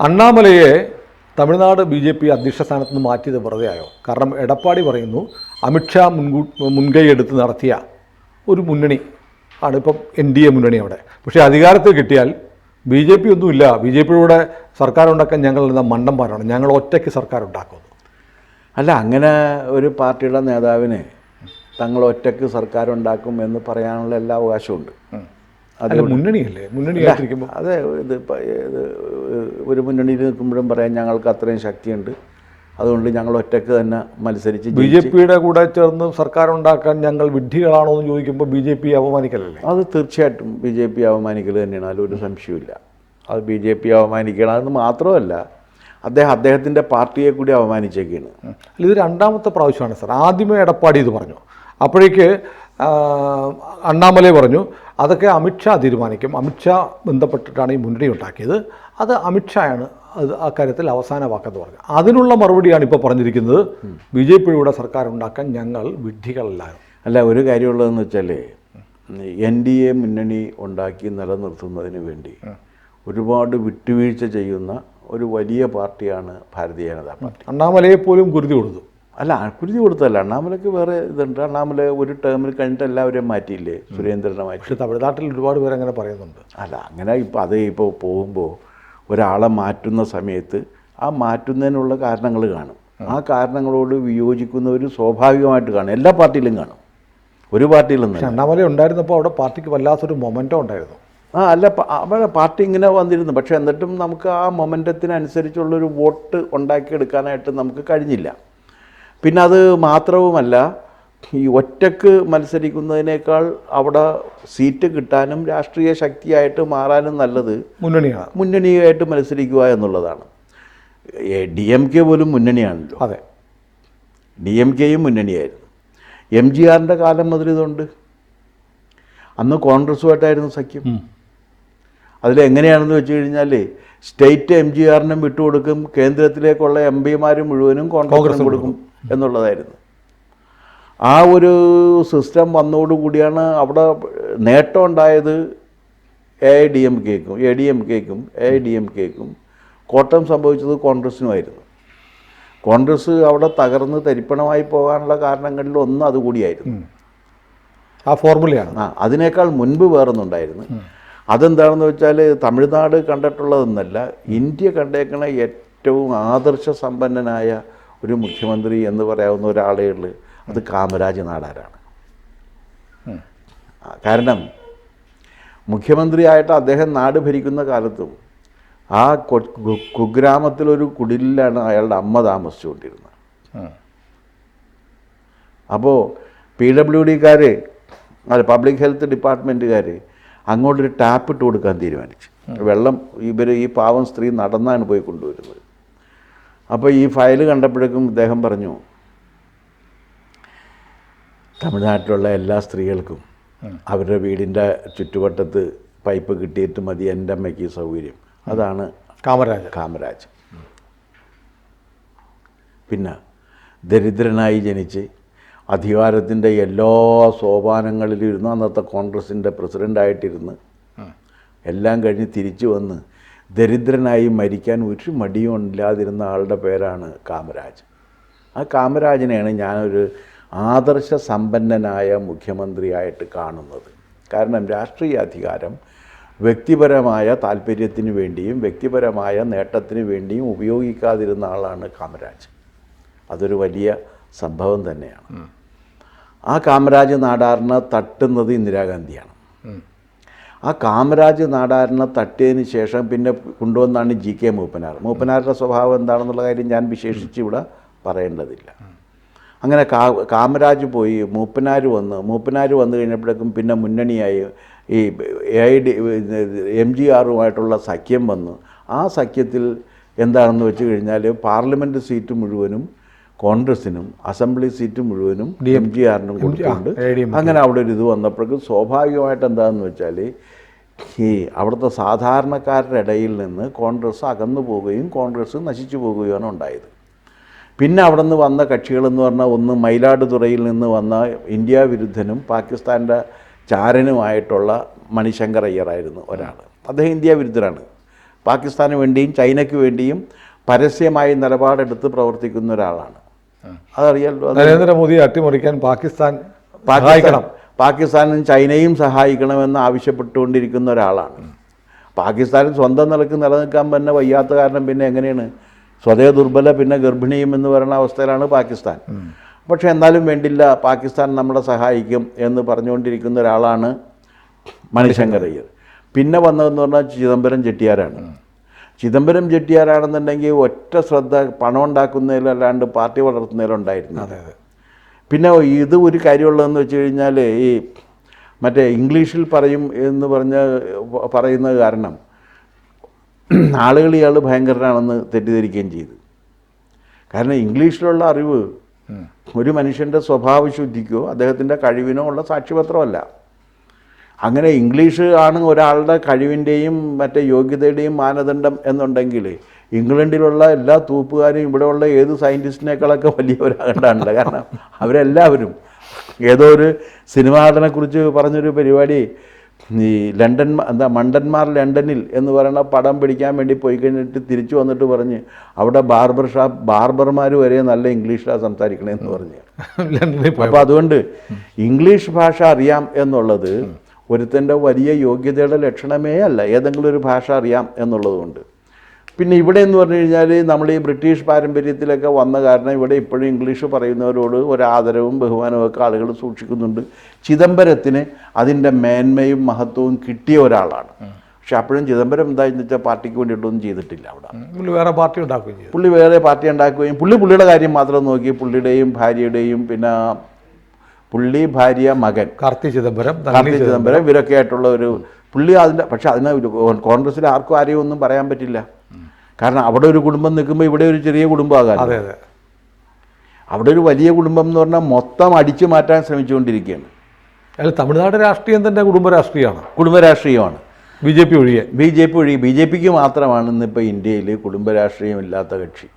അണ്ണാമലയെ Tamil Nadu BJP അധ്യക്ഷ സ്ഥാനത്ത് നിന്ന് മാറ്റിയത് വെറുതെയായോ? കാരണം എടപ്പാടി പറയുന്നു അമിത്ഷാ മുൻകൈ എടുത്ത് നടത്തിയ ഒരു മുന്നണി ആണ് ഇപ്പം NDA മുന്നണി അവിടെ. പക്ഷേ അധികാരത്തിൽ കിട്ടിയാൽ BJP ഒന്നുമില്ല, BJPയുടെ സർക്കാർ ഉണ്ടാക്കാൻ ഞങ്ങൾ എന്താ മണ്ടന്മാരാണ്, ഞങ്ങൾ ഒറ്റയ്ക്ക് സർക്കാർ ഉണ്ടാക്കുന്നു. അല്ല, അങ്ങനെ ഒരു പാർട്ടിയുടെ നേതാവിന് തങ്ങൾ ഒറ്റയ്ക്ക് സർക്കാർ ഉണ്ടാക്കും എന്ന് പറയാനുള്ള എല്ലാ അവകാശമുണ്ട്. അത് മുന്നണിയല്ലേ, മുന്നണിയായിട്ടിരിക്കുമ്പോൾ അതെ, ഇത് ഒരു മുന്നണിയിൽ നിൽക്കുമ്പോഴും പറയാൻ ഞങ്ങൾക്ക് അത്രയും ശക്തിയുണ്ട്, അതുകൊണ്ട് ഞങ്ങൾ ഒറ്റയ്ക്ക് തന്നെ മത്സരിച്ച് BJPയുടെ കൂടെ ചേർന്ന് സർക്കാർ ഉണ്ടാക്കാൻ ഞങ്ങൾ വിഡ്ഢികളാണോ എന്ന് ചോദിക്കുമ്പോൾ BJP അവമാനിക്കലല്ലേ? അത് തീർച്ചയായിട്ടും BJP അവമാനിക്കൽ തന്നെയാണ്, അതിലൊരു സംശയമില്ല. അത് BJP അവമാനിക്കണം. അതെന്ന് മാത്രമല്ല, അദ്ദേഹത്തിൻ്റെ പാർട്ടിയെ കൂടി അവമാനിച്ചേക്കാണ്. ഇത് രണ്ടാമത്തെ പ്രാവശ്യമാണ് സാർ. ആദ്യമേ എടപ്പാടി ഇത് പറഞ്ഞു, അപ്പോഴേക്ക് അണ്ണാമലൈ പറഞ്ഞു അതൊക്കെ അമിത്ഷാ തീരുമാനിക്കും, അമിത്ഷാ ബന്ധപ്പെട്ടിട്ടാണ് ഈ മുന്നണി ഉണ്ടാക്കിയത്, അത് അമിത്ഷായാണ് അത് അക്കാര്യത്തിൽ അവസാന വാക്കെന്ന് പറഞ്ഞു. അതിനുള്ള മറുപടിയാണ് ഇപ്പോൾ പറഞ്ഞിരിക്കുന്നത്, BJPയുടെ സർക്കാർ ഉണ്ടാക്കാൻ ഞങ്ങൾ വിഡ്ഢികളല്ല. അല്ല, ഒരു കാര്യമുള്ളതെന്ന് വെച്ചാൽ NDA മുന്നണി ഉണ്ടാക്കി നിലനിർത്തുന്നതിന് വേണ്ടി ഒരുപാട് വിട്ടുവീഴ്ച ചെയ്യുന്ന ഒരു വലിയ പാർട്ടിയാണ് ഭാരതീയ ജനതാ പാർട്ടി. അണ്ണാമലയെ പോലും കുരുതി കൊടുത്തു. അല്ല, കുരുതി കൊടുത്തല്ല, അണ്ണാമലയ്ക്ക് വേറെ ഇതുണ്ട്. അണ്ണാമല ഒരു ടേമിൽ കഴിഞ്ഞിട്ട് എല്ലാവരെയും മാറ്റിയില്ലേ, സുരേന്ദ്രനെ മാറ്റി. പക്ഷേ തമിഴ്നാട്ടിൽ ഒരുപാട് പേര് അങ്ങനെ പറയുന്നുണ്ട്. അല്ല, അങ്ങനെ ഇപ്പോൾ പോകുമ്പോൾ ഒരാളെ മാറ്റുന്ന സമയത്ത് ആ മാറ്റുന്നതിനുള്ള കാരണങ്ങൾ കാണും. ആ കാരണങ്ങളോട് വിയോജിക്കുന്നവർ സ്വാഭാവികമായിട്ട് കാണും, എല്ലാ പാർട്ടിയിലും കാണും, ഒരു പാർട്ടിയിലും. അണ്ണാമല ഉണ്ടായിരുന്നപ്പോൾ അവിടെ പാർട്ടിക്ക് വല്ലാത്തൊരു മൊമെൻറ്റം ഉണ്ടായിരുന്നു. അല്ല, അവിടെ പാർട്ടി ഇങ്ങനെ വന്നിരുന്നു, പക്ഷേ എന്നിട്ടും നമുക്ക് ആ മൊമെൻറ്റത്തിനനുസരിച്ചുള്ളൊരു വോട്ട് ഉണ്ടാക്കിയെടുക്കാനായിട്ട് നമുക്ക് കഴിഞ്ഞില്ല. പിന്നെ അത് മാത്രവുമല്ല, ഈ ഒറ്റക്ക് മത്സരിക്കുന്നതിനേക്കാൾ അവിടെ സീറ്റ് കിട്ടാനും രാഷ്ട്രീയ ശക്തിയായിട്ട് മാറാനും നല്ലത് മുന്നണിയായിട്ട് മത്സരിക്കുക എന്നുള്ളതാണ്. DMK പോലും മുന്നണിയാണല്ലോ. അതെ, DMKയും മുന്നണിയായിരുന്നു. MGRൻ്റെ കാലം മുതൽ ഇതുണ്ട്. അന്ന് കോൺഗ്രസുമായിട്ടായിരുന്നു സഖ്യം. അതിലെങ്ങനെയാണെന്ന് വെച്ച് കഴിഞ്ഞാൽ സ്റ്റേറ്റ് MGRനും വിട്ടുകൊടുക്കും, കേന്ദ്രത്തിലേക്കുള്ള MP മുഴുവനും കോൺഗ്രസിനും കൊടുക്കും എന്നുള്ളതായിരുന്നു. ആ ഒരു സിസ്റ്റം വന്നതോടുകൂടിയാണ് അവിടെ നേട്ടം ഉണ്ടായത്. ADMKക്കും കോട്ടം സംഭവിച്ചത് കോൺഗ്രസിനുമായിരുന്നു. കോൺഗ്രസ് അവിടെ തകർന്ന് തരിപ്പണമായി പോകാനുള്ള കാരണങ്ങളിൽ ഒന്ന് അതുകൂടിയായിരുന്നു. ആ ഫോർമുലയാണ്. അതിനേക്കാൾ മുൻപ് വേറൊന്നുണ്ടായിരുന്നു. അതെന്താണെന്ന് വെച്ചാൽ തമിഴ്നാട് കണ്ടിട്ടുള്ളതെന്നല്ല, ഇന്ത്യ കണ്ടേക്കണ ഏറ്റവും ആദർശ സമ്പന്നനായ ഒരു മുഖ്യമന്ത്രി എന്ന് പറയാവുന്ന ഒരാളേ ഉള്ളൂ, അത് കാമരാജ് നാടാരാണ്. കാരണം മുഖ്യമന്ത്രിയായിട്ട് അദ്ദേഹം നാട് ഭരിക്കുന്ന കാലത്തും ആ കുഗ്രാമത്തിലൊരു കുടിലാണ് അയാളുടെ അമ്മ താമസിച്ചുകൊണ്ടിരുന്നത്. അപ്പോൾ PWDക്കാർ, പബ്ലിക് ഹെൽത്ത് ഡിപ്പാർട്ട്മെൻറ്റുകാർ അങ്ങോട്ടൊരു ടാപ്പ് ഇട്ട് കൊടുക്കാൻ തീരുമാനിച്ചു. വെള്ളം ഈ പാവം സ്ത്രീ നടന്നാണ് പോയി കൊണ്ടുവരുന്നത്. അപ്പോൾ ഈ ഫയൽ കണ്ടപ്പോഴേക്കും ഇദ്ദേഹം പറഞ്ഞു, തമിഴ്നാട്ടിലുള്ള എല്ലാ സ്ത്രീകൾക്കും അവരുടെ വീടിൻ്റെ ചുറ്റുവട്ടത്ത് പൈപ്പ് കിട്ടിയിട്ട് മതി എൻ്റെ അമ്മയ്ക്ക് സൗകര്യം. അതാണ് കാമരാജ്. പിന്നെ ദരിദ്രനായി ജനിച്ച് അധികാരത്തിൻ്റെ എല്ലാ സോപാനങ്ങളിലിരുന്ന് അന്നത്തെ കോൺഗ്രസിൻ്റെ പ്രസിഡൻ്റായിട്ടിരുന്ന് എല്ലാം കഴിഞ്ഞ് തിരിച്ചു വന്ന് ദരിദ്രനായി മരിക്കാൻ ഒരു മടിയും ഇല്ലാതിരുന്ന ആളുടെ പേരാണ് കാമരാജ്. ആ കാമരാജിനെയാണ് ഞാനൊരു ആദർശ സമ്പന്നനായ മുഖ്യമന്ത്രിയായിട്ട് കാണുന്നത്. കാരണം രാഷ്ട്രീയ അധികാരം വ്യക്തിപരമായ താല്പര്യത്തിന് വേണ്ടിയും വ്യക്തിപരമായ നേട്ടത്തിന് വേണ്ടിയും ഉപയോഗിക്കാതിരുന്ന ആളാണ് കാമരാജ്. അതൊരു വലിയ സംഭവം തന്നെയാണ്. ആ കാമരാജ് നാടാറിനെ തട്ടുന്നത് ഇന്ദിരാഗാന്ധിയാണ്. ആ കാമരാജ് നാടാറിനെ തട്ടിയതിന് ശേഷം പിന്നെ കൊണ്ടുവന്നാണ് GK മൂപ്പനാരുടെ സ്വഭാവം എന്താണെന്നുള്ള കാര്യം ഞാൻ വിശേഷിച്ച് ഇവിടെ പറയേണ്ടതില്ല. അങ്ങനെ കാമരാജ് പോയി, മൂപ്പനാർ വന്നു കഴിഞ്ഞപ്പോഴേക്കും പിന്നെ മുന്നണിയായി ഈ MGRുമായിട്ടുള്ള സഖ്യം വന്നു. ആ സഖ്യത്തിൽ എന്താണെന്ന് വെച്ച് കഴിഞ്ഞാൽ പാർലമെൻറ്റ് സീറ്റ് മുഴുവനും കോൺഗ്രസിനും അസംബ്ലി സീറ്റ് മുഴുവനും MGRനും കൊടുത്തുകൊണ്ട് അങ്ങനെ അവിടെ ഒരു ഇത് വന്നപ്പോഴേക്കും സ്വാഭാവികമായിട്ട് എന്താണെന്ന് വെച്ചാൽ ഈ അവിടുത്തെ സാധാരണക്കാരുടെ ഇടയിൽ നിന്ന് കോൺഗ്രസ് അകന്നു പോവുകയും കോൺഗ്രസ് നശിച്ചു പോവുകയാണ് ഉണ്ടായത്. പിന്നെ അവിടെ നിന്ന് വന്ന കക്ഷികളെന്ന് പറഞ്ഞാൽ ഒന്ന് മയിലാടുതുറയിൽ നിന്ന് വന്ന ഇന്ത്യ വിരുദ്ധനും പാകിസ്ഥാൻ്റെ ചാരനുമായിട്ടുള്ള മണിശങ്കർ അയ്യറായിരുന്നു ഒരാൾ. അദ്ദേഹം ഇന്ത്യ വിരുദ്ധരാണ്. പാകിസ്ഥാന് വേണ്ടിയും ചൈനയ്ക്ക് വേണ്ടിയും പരസ്യമായി നിലപാടെടുത്ത് പ്രവർത്തിക്കുന്ന ഒരാളാണ്. അതറിയാലോ. നരേന്ദ്രമോദിയെ അട്ടിമറിക്കാൻ പാകിസ്ഥാനും ചൈനയും സഹായിക്കണമെന്ന് ആവശ്യപ്പെട്ടുകൊണ്ടിരിക്കുന്ന ഒരാളാണ്. പാകിസ്ഥാനിൽ സ്വന്തം നിലക്ക് നിലനിൽക്കാൻ തന്നെ വയ്യാത്ത കാരണം പിന്നെ എങ്ങനെയാണ് സ്വതേ ദുർബല പിന്നെ ഗർഭിണിയും എന്ന് പറയുന്ന അവസ്ഥയിലാണ് പാകിസ്ഥാൻ. പക്ഷേ എന്നാലും വേണ്ടില്ല, പാകിസ്ഥാൻ നമ്മളെ സഹായിക്കും എന്ന് പറഞ്ഞുകൊണ്ടിരിക്കുന്ന ഒരാളാണ് മണിശങ്കർ അയ്യർ. പിന്നെ വന്നതെന്ന് പറഞ്ഞാൽ ചിദംബരം ചെട്ടിയാരാണ്. ചിദംബരം ചെട്ടിയാരാണെന്നുണ്ടെങ്കിൽ ഒറ്റ ശ്രദ്ധ പണം ഉണ്ടാക്കുന്നതിലല്ലാണ്ട് പാർട്ടി വളർത്തുന്നതിലുണ്ടായിരുന്നു. പിന്നെ ഇത് ഒരു കാര്യമുള്ളതെന്ന് വെച്ച് കഴിഞ്ഞാൽ ഈ മറ്റേ ഇംഗ്ലീഷിൽ പറയും എന്ന് പറയുന്നത് കാരണം ആളുകൾ ഇയാൾ ഭയങ്കരനാണെന്ന് തെറ്റിദ്ധരിക്കുകയും ചെയ്തു. കാരണം ഇംഗ്ലീഷിലുള്ള അറിവ് ഒരു മനുഷ്യൻ്റെ സ്വഭാവശുദ്ധിക്കോ അദ്ദേഹത്തിൻ്റെ കഴിവിനോ ഉള്ള സാക്ഷ്യപത്രമല്ല. അങ്ങനെ ഇംഗ്ലീഷ് ആണ് ഒരാളുടെ കഴിവിൻ്റെയും മറ്റേ യോഗ്യതയുടെയും മാനദണ്ഡം എന്നുണ്ടെങ്കിൽ ഇംഗ്ലണ്ടിലുള്ള എല്ലാ തൂപ്പുകാരും ഇവിടെയുള്ള ഏത് സയൻറ്റിസ്റ്റിനേക്കാളൊക്കെ വലിയവരാകേണ്ടതാണ്. കാരണം അവരെല്ലാവരും ഏതോ ഒരു സിനിമാ നടനെക്കുറിച്ച് പറഞ്ഞൊരു പരിപാടി, ഈ മണ്ടന്മാർ ലണ്ടനിൽ എന്ന് പറയുന്ന പടം പിടിക്കാൻ വേണ്ടി പോയി കഴിഞ്ഞിട്ട് തിരിച്ചു വന്നിട്ട് പറഞ്ഞ് അവിടെ ബാർബർമാർ വരെ നല്ല ഇംഗ്ലീഷിലാണ് സംസാരിക്കണമെന്ന് പറഞ്ഞ്. അപ്പോൾ അതുകൊണ്ട് ഇംഗ്ലീഷ് ഭാഷ അറിയാം എന്നുള്ളത് ഒരുത്തൻ്റെ വലിയ യോഗ്യതയുടെ ലക്ഷണമേ അല്ല, ഏതെങ്കിലും ഒരു ഭാഷ അറിയാം എന്നുള്ളതുകൊണ്ട്. പിന്നെ ഇവിടെ എന്ന് പറഞ്ഞു കഴിഞ്ഞാൽ നമ്മൾ ഈ ബ്രിട്ടീഷ് പാരമ്പര്യത്തിലൊക്കെ വന്ന കാരണം ഇവിടെ ഇപ്പോഴും ഇംഗ്ലീഷ് പറയുന്നവരോട് ഒരു ആദരവും ബഹുമാനവും ഒക്കെ ആളുകൾ സൂക്ഷിക്കുന്നുണ്ട്. ചിദംബരത്തിന് അതിൻ്റെ മേന്മയും മഹത്വവും കിട്ടിയ ഒരാളാണ്. പക്ഷെ അപ്പോഴും ചിദംബരം എന്താണെന്ന് വെച്ചാൽ പാർട്ടിക്ക് വേണ്ടിയിട്ടൊന്നും ചെയ്തിട്ടില്ല. അവിടെ പുള്ളി വേറെ പാർട്ടി ഉണ്ടാക്കുകയും പുള്ളിയുടെ കാര്യം മാത്രം നോക്കി പുള്ളിയുടെയും ഭാര്യയുടെയും പിന്നെ പുള്ളി ഭാര്യ മകൻ കാർത്തി ചിദംബരം ഇവരൊക്കെ ആയിട്ടുള്ള ഒരു പുള്ളി പക്ഷെ അതിന് കോൺഗ്രസ്സിൽ ആരെയും ഒന്നും പറയാൻ പറ്റില്ല. കാരണം അവിടെ ഒരു കുടുംബം നിൽക്കുമ്പോൾ ഇവിടെ ഒരു ചെറിയ കുടുംബമാകാൻ, അവിടെ ഒരു വലിയ കുടുംബം എന്ന് പറഞ്ഞാൽ മൊത്തം അടിച്ചു മാറ്റാൻ ശ്രമിച്ചുകൊണ്ടിരിക്കുകയാണ്. അല്ല, തമിഴ്നാട് രാഷ്ട്രീയം തന്നെ കുടുംബരാഷ്ട്രീയമാണ്. ബി ജെ പി ഒഴികെ ബി ജെ പിക്ക് മാത്രമാണ് ഇന്നിപ്പോൾ ഇന്ത്യയിൽ കുടുംബരാഷ്ട്രീയം ഇല്ലാത്ത കക്ഷി.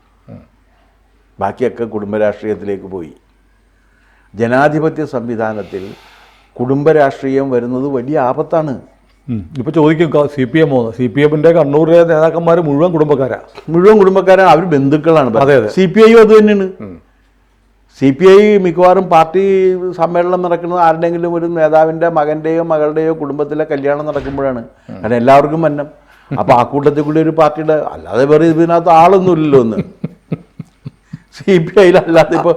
ബാക്കിയൊക്കെ കുടുംബരാഷ്ട്രീയത്തിലേക്ക് പോയി. ജനാധിപത്യ സംവിധാനത്തിൽ കുടുംബരാഷ്ട്രീയം വരുന്നത് വലിയ ആപത്താണ്. ഇപ്പോൾ ചോദിക്കും സി പി എമ്മിൻ്റെ കണ്ണൂരിലെ നേതാക്കന്മാർ മുഴുവൻ കുടുംബക്കാരാണ്, അവർ ബന്ധുക്കളാണ്. സി പി ഐയും അത് തന്നെയാണ്. സി പി ഐ മിക്കവാറും പാർട്ടി സമ്മേളനം നടക്കുന്നത് ആരുടെയെങ്കിലും ഒരു നേതാവിൻ്റെ മകൻ്റെയോ മകളുടെയോ കുടുംബത്തിലെ കല്യാണം നടക്കുമ്പോഴാണ്. കാരണം എല്ലാവർക്കും മന്നം. അപ്പോൾ ആ കൂട്ടത്തിൽ കൂടി ഒരു പാർട്ടിയുടെ, അല്ലാതെ വേറെ ഇതിനകത്ത് ആളൊന്നും ഇല്ലല്ലോ ഒന്ന്. സി പി ഐയിലല്ലാതെ ഇപ്പോൾ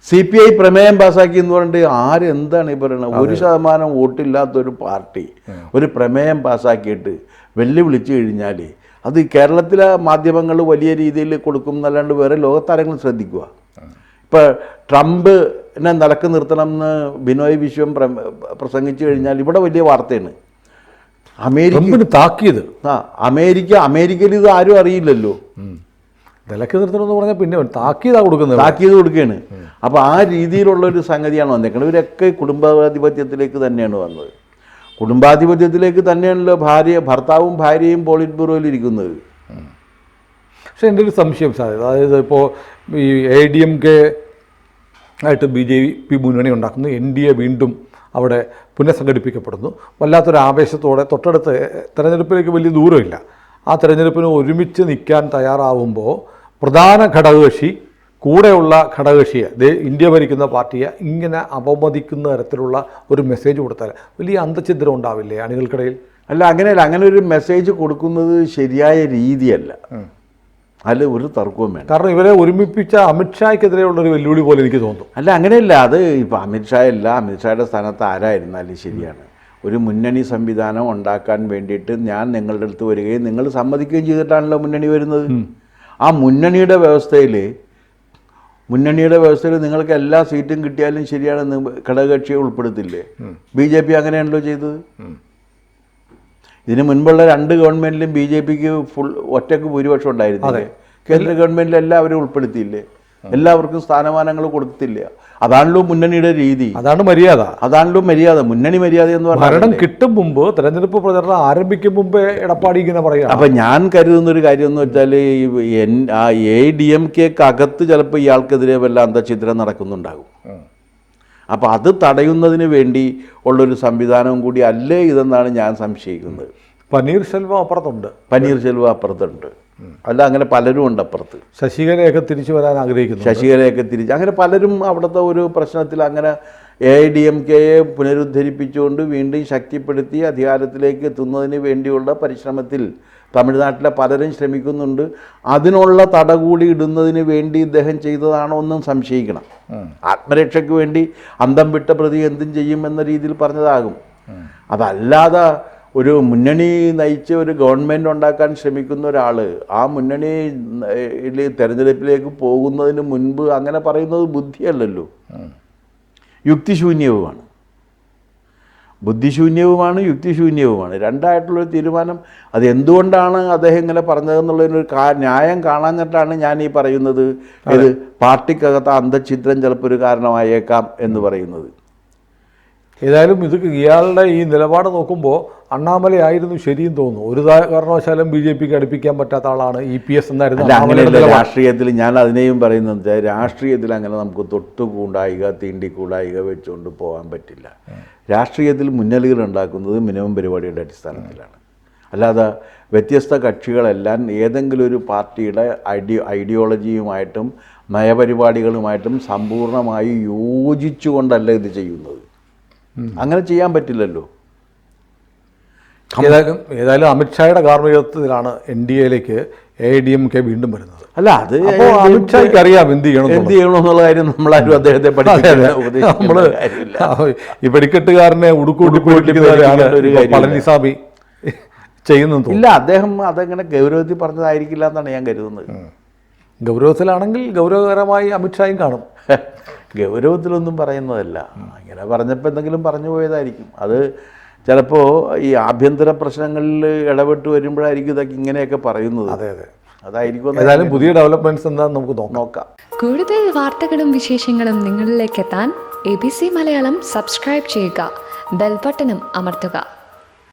സി പി ഐ പ്രമേയം പാസ്സാക്കി എന്ന് പറഞ്ഞിട്ട് ആരെന്താണ് ഈ പറയുന്നത്? 1% വോട്ടില്ലാത്തൊരു പാർട്ടി ഒരു പ്രമേയം പാസ്സാക്കിയിട്ട് വെല്ലുവിളിച്ചു കഴിഞ്ഞാൽ അത് കേരളത്തിലെ മാധ്യമങ്ങൾ വലിയ രീതിയിൽ കൊടുക്കും എന്നല്ലാണ്ട് വേറെ ലോകത്താരെങ്കിലും ശ്രദ്ധിക്കുക. ഇപ്പോൾ ട്രംപിനെ നിലക്ക് നിർത്തണം എന്ന് ബിനോയ് വിശ്വം പ്രസംഗിച്ചു കഴിഞ്ഞാൽ ഇവിടെ വലിയ വാർത്തയാണ്. അമേരിക്കയിൽ ഇത് ആരും അറിയില്ലല്ലോ. നിലക്ക് നിർത്തണമെന്ന് പറഞ്ഞാൽ പിന്നെ താക്കീത് കൊടുക്കുകയാണ്. അപ്പോൾ ആ രീതിയിലുള്ളൊരു സംഗതിയാണ് വന്നേക്കുന്നത്. ഇവരൊക്കെ കുടുംബാധിപത്യത്തിലേക്ക് തന്നെയാണ് വന്നത്. കുടുംബാധിപത്യത്തിലേക്ക് തന്നെയാണല്ലോ ഭർത്താവും ഭാര്യയും പോളിറ്റ് ബ്യൂറോയിൽ ഇരിക്കുന്നത്. പക്ഷേ എൻ്റെ ഒരു സംശയം സാർ, അതായത് ഇപ്പോൾ ഈ ADMK ആയിട്ട് BJP മുന്നണി ഉണ്ടാക്കുന്നു, NDA വീണ്ടും അവിടെ പുനഃസംഘടിപ്പിക്കപ്പെടുന്നു. വല്ലാത്തൊരു ആവേശത്തോടെ തൊട്ടടുത്ത് തെരഞ്ഞെടുപ്പിലേക്ക് വലിയ ദൂരമില്ല. ആ തെരഞ്ഞെടുപ്പിന് ഒരുമിച്ച് നിൽക്കാൻ തയ്യാറാവുമ്പോൾ പ്രധാന ഘടകകക്ഷി കൂടെയുള്ള ഘടകകക്ഷിയെ, ഇന്ത്യ ഭരിക്കുന്ന പാർട്ടിയെ ഇങ്ങനെ അപമതിക്കുന്ന തരത്തിലുള്ള ഒരു മെസ്സേജ് കൊടുത്താൽ വലിയ അന്തഛിദ്രം ഉണ്ടാവില്ലേ അണികൾക്കിടയിൽ? അല്ല, അങ്ങനെയല്ല. അങ്ങനെ ഒരു മെസ്സേജ് കൊടുക്കുന്നത് ശരിയായ രീതിയല്ല. അതിൽ ഒരു തർക്കവും വേണം. കാരണം ഇവരെ ഒരുമിപ്പിച്ച അമിത്ഷായ്ക്കെതിരെയുള്ളൊരു വെല്ലുവിളി പോലെ എനിക്ക് തോന്നുന്നു. അല്ല, അങ്ങനെയല്ല. അത് ഇപ്പോൾ അമിത്ഷായുടെ സ്ഥാനത്ത് ആരായിരുന്നാലും ശരിയാണ്. ഒരു മുന്നണി സംവിധാനം ഉണ്ടാക്കാൻ വേണ്ടിയിട്ട് ഞാൻ നിങ്ങളുടെ അടുത്ത് വരികയും നിങ്ങൾ സമ്മതിക്കുകയും ചെയ്തിട്ടാണല്ലോ മുന്നണി വരുന്നത്. ആ മുന്നണിയുടെ വ്യവസ്ഥയിൽ നിങ്ങൾക്ക് എല്ലാ സീറ്റും കിട്ടിയാലും ശരിയാണെന്ന് ഘടകകക്ഷിയെ ഉൾപ്പെടുത്തില്ലേ? BJP അങ്ങനെയാണല്ലോ ചെയ്തത്. ഇതിന് മുൻപുള്ള 2 ഗവൺമെൻറ്റിലും BJPക്ക് ഒറ്റക്ക് ഭൂരിപക്ഷം ഉണ്ടായിരുന്നില്ലേ? കേന്ദ്ര ഗവൺമെൻറ്റിൽ എല്ലാവരും ഉൾപ്പെടുത്തിയില്ലേ? എല്ലാവർക്കും സ്ഥാനമാനങ്ങൾ കൊടുത്തില്ല. അതാണല്ലോ മുന്നണിയുടെ രീതി, അതാണല്ലോ മര്യാദ. മുന്നണി മര്യാദ എന്ന് പറഞ്ഞാൽ ഭരണം കിട്ടും മുമ്പ്, തെരഞ്ഞെടുപ്പ് പ്രചരണം ആരംഭിക്കും മുമ്പേ എടപ്പാടി ഇങ്ങനെ പറയുക. അപ്പം ഞാൻ കരുതുന്നൊരു കാര്യം എന്ന് വെച്ചാൽ ADMK അകത്ത് ചിലപ്പോൾ ഇയാൾക്കെതിരെ വല്ല അന്തഛിദ്രം നടക്കുന്നുണ്ടാകും. അപ്പോൾ അത് തടയുന്നതിന് വേണ്ടി ഉള്ളൊരു സംവിധാനവും കൂടി അല്ലേ ഇതെന്നാണ് ഞാൻ സംശയിക്കുന്നത്. പനീർശെൽവം അപ്പുറത്തുണ്ട്. പനീർശെൽവം അപ്പുറത്തുണ്ട്. അല്ല, അങ്ങനെ പലരും ഉണ്ട് അപ്പുറത്ത്. ശശികലയൊക്കെ തിരിച്ചു വരാൻ ആഗ്രഹിക്കുന്നു. ശശികലയൊക്കെ തിരിച്ച് അങ്ങനെ പലരും അവിടുത്തെ ഒരു പ്രശ്നത്തിൽ അങ്ങനെ AIDMKയെ പുനരുദ്ധരിപ്പിച്ചുകൊണ്ട് വീണ്ടും ശക്തിപ്പെടുത്തി അധികാരത്തിലേക്ക് എത്തുന്നതിന് വേണ്ടിയുള്ള പരിശ്രമത്തിൽ തമിഴ്നാട്ടിലെ പലരും ശ്രമിക്കുന്നുണ്ട്. അതിനുള്ള തട കൂടി ഇടുന്നതിന് വേണ്ടി ഇദ്ദേഹം ചെയ്തതാണോ ഒന്നും സംശയിക്കണം. ആത്മരക്ഷയ്ക്ക് വേണ്ടി അന്തം വിട്ട പ്രതി എന്തും ചെയ്യും എന്ന രീതിയിൽ പറഞ്ഞതാകും. അതല്ലാതെ ഒരു മുന്നണി നയിച്ച് ഒരു ഗവൺമെൻറ് ഉണ്ടാക്കാൻ ശ്രമിക്കുന്ന ഒരാൾ ആ മുന്നണിയിൽ തെരഞ്ഞെടുപ്പിലേക്ക് പോകുന്നതിന് മുൻപ് അങ്ങനെ പറയുന്നത് ബുദ്ധിയല്ലല്ലോ, യുക്തിശൂന്യവുമാണ്. ബുദ്ധിശൂന്യവുമാണ്, യുക്തിശൂന്യവുമാണ്. രണ്ടായിട്ടുള്ളൊരു തീരുമാനം. അത് എന്തുകൊണ്ടാണ് അദ്ദേഹം ഇങ്ങനെ പറഞ്ഞതെന്നുള്ളതിനൊരു ന്യായം കാണാഞ്ഞിട്ടാണ് ഞാൻ ഈ പറയുന്നത്. ഇത് പാർട്ടിക്കകത്ത് അന്തഛിദ്രം ചിലപ്പോൾ ഒരു കാരണമായേക്കാം എന്ന് പറയുന്നത്. ഏതായാലും ഇത് ഇയാളുടെ ഈ നിലപാട് നോക്കുമ്പോൾ അണ്ണാമല ആയിരുന്നു ശരിയും തോന്നുന്നു. ഒരു കാരണവശാലും BJPക്ക് അടുപ്പിക്കാൻ പറ്റാത്ത ആളാണ് EPS എന്നായിരുന്നു. അങ്ങനെയല്ല രാഷ്ട്രീയത്തിൽ. ഞാൻ അതിനെയും പറയുന്നത് രാഷ്ട്രീയത്തിൽ അങ്ങനെ നമുക്ക് തൊട്ടുകൂടായിക തീണ്ടിക്കൂടായിക വെച്ചുകൊണ്ട് പോകാൻ പറ്റില്ല. രാഷ്ട്രീയത്തിൽ മുന്നണികൾ ഉണ്ടാക്കുന്നത് മിനിമം പരിപാടിയുടെ അടിസ്ഥാനത്തിലാണ്. അല്ലാതെ വ്യത്യസ്ത കക്ഷികളെല്ലാം ഏതെങ്കിലും ഒരു പാർട്ടിയുടെ ഐഡിയോളജിയുമായിട്ടും നയപരിപാടികളുമായിട്ടും സമ്പൂർണ്ണമായി യോജിച്ചുകൊണ്ടല്ല ഇത് ചെയ്യുന്നത്. അങ്ങനെ ചെയ്യാൻ പറ്റില്ലല്ലോ. ഏതായാലും അമിത്ഷായുടെ കാർമ്മികത്വത്തിലാണ് NDAയിലേക്ക് AIDMK വീണ്ടും വരുന്നത്. അല്ല, അത് അമിത്ഷായ്ക്ക് അറിയാം എന്ത് ചെയ്യണമെന്നുള്ള കാര്യം നമ്മളാരും അദ്ദേഹത്തെ നമ്മള് ഈ വെടിക്കെട്ടുകാരനെ ഉടുക്കൂട്ടിപ്പോയിട്ടിരിക്കുന്നവരാണ് പളനിസ്വാമി ചെയ്യുന്നത്. ഇല്ല, അദ്ദേഹം അതങ്ങനെ ഗൗരവത്തിൽ പറഞ്ഞതായിരിക്കില്ല എന്നാണ് ഞാൻ കരുതുന്നത്. ഗൗരവത്തിലാണെങ്കിൽ ഗൗരവകരമായി അമിത്ഷായും കാണും. ഗൗരവത്തിലൊന്നും പറയുന്നതല്ല. ഇങ്ങനെ പറഞ്ഞപ്പോൾ എന്തെങ്കിലും പറഞ്ഞു പോയതായിരിക്കും. അത് ചിലപ്പോൾ ഈ ആഭ്യന്തര പ്രശ്നങ്ങളിൽ ഇടപെട്ട് വരുമ്പോഴായിരിക്കും ഇതൊക്കെ ഇങ്ങനെയൊക്കെ പറയുന്നത്. അതെ അതെ, അതായിരിക്കും. ഏതായാലും പുതിയ ഡെവലപ്മെന്റ്സ് എന്താണെന്ന് നമുക്ക് നോക്കാം. കൂടുതൽ വാർത്തകളും വിശേഷങ്ങളും നിങ്ങളിലേക്ക് എത്താൻ ABC മലയാളം സബ്സ്ക്രൈബ് ചെയ്യുക, ബെൽ ബട്ടണും അമർത്തുക.